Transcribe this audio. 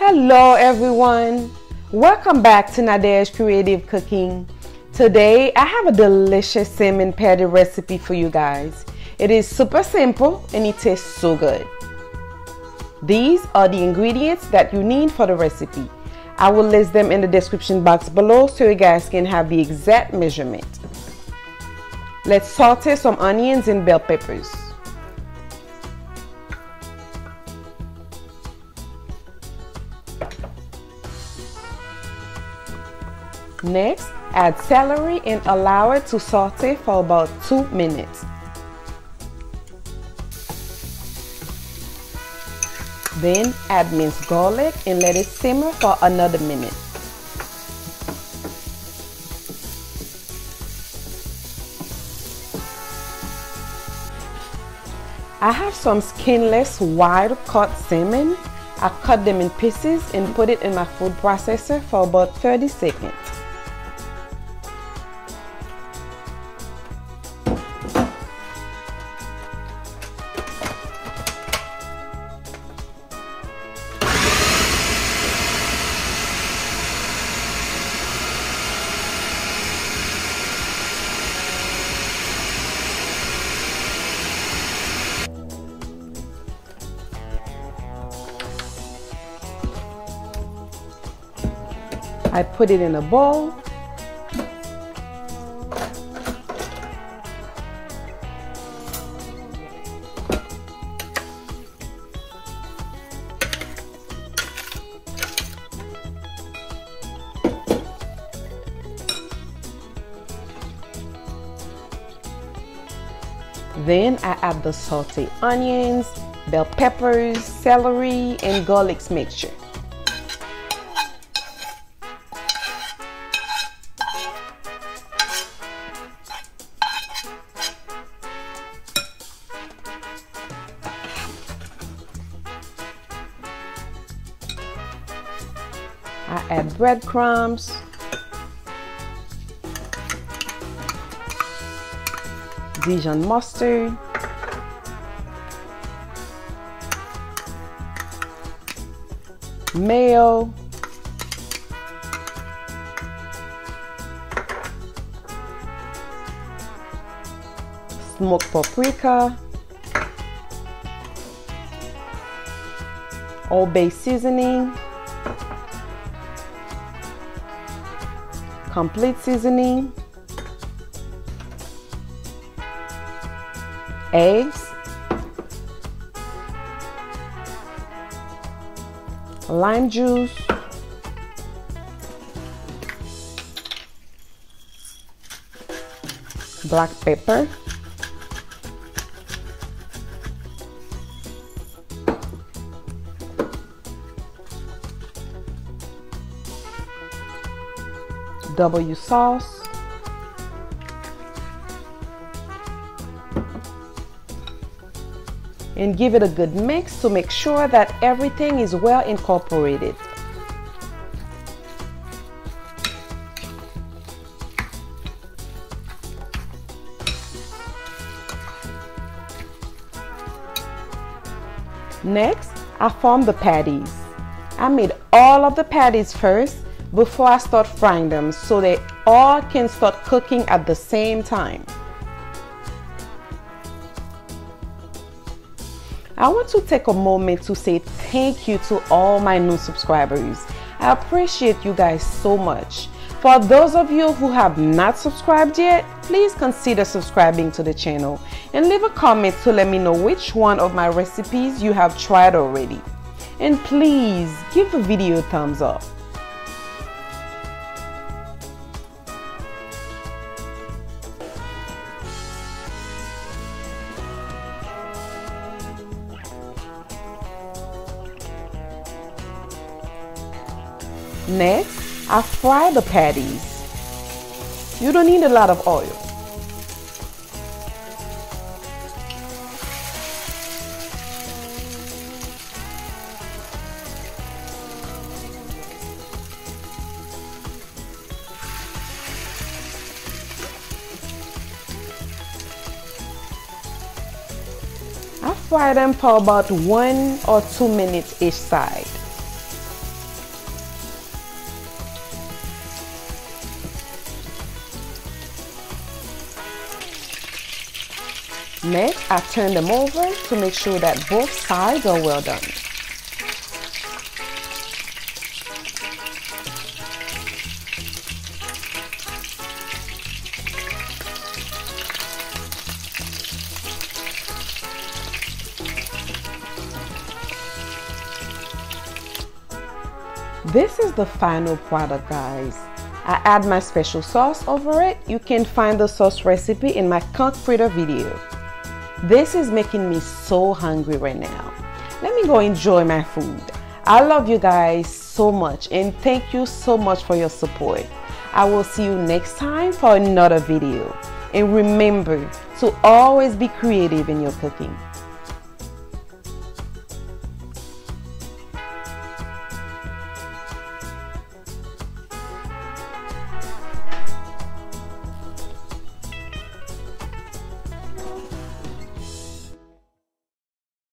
Hello everyone, welcome back to Nadesh Creative Cooking. Today I have a delicious salmon patty recipe for you guys. It is super simple and it tastes so good. These are the ingredients that you need for the recipe. I will list them in the description box below so you guys can have the exact measurement. Let's saute some onions and bell peppers. Next, add celery and allow it to saute for about 2 minutes. Then add minced garlic and let it simmer for another minute. I have some skinless wild-caught salmon. I cut them in pieces and put it in my food processor for about 30 seconds. I put it in a bowl. Then I add the sauteed onions, bell peppers, celery, and garlic mixture. I add breadcrumbs, Dijon mustard, mayo, smoked paprika, all base seasoning, complete seasoning, eggs, lime juice, black pepper, W sauce, and give it a good mix to make sure that everything is well incorporated. Next, I formed the patties. I made all of the patties first before I start frying them so they all can start cooking at the same time. I want to take a moment to say thank you to all my new subscribers. I appreciate you guys so much. For those of you who have not subscribed yet, please consider subscribing to the channel and leave a comment to let me know which one of my recipes you have tried already. And please give the video a thumbs up. Next, I fry the patties. You don't need a lot of oil. I fry them for about 1 or 2 minutes each side. Next, I turn them over to make sure that both sides are well done. This is the final product, guys. I add my special sauce over it. You can find the sauce recipe in my conch fritter video. This is making me so hungry right now. Let me go enjoy my food. I love you guys so much and thank you so much for your support. I will see you next time for another video. And remember to always be creative in your cooking.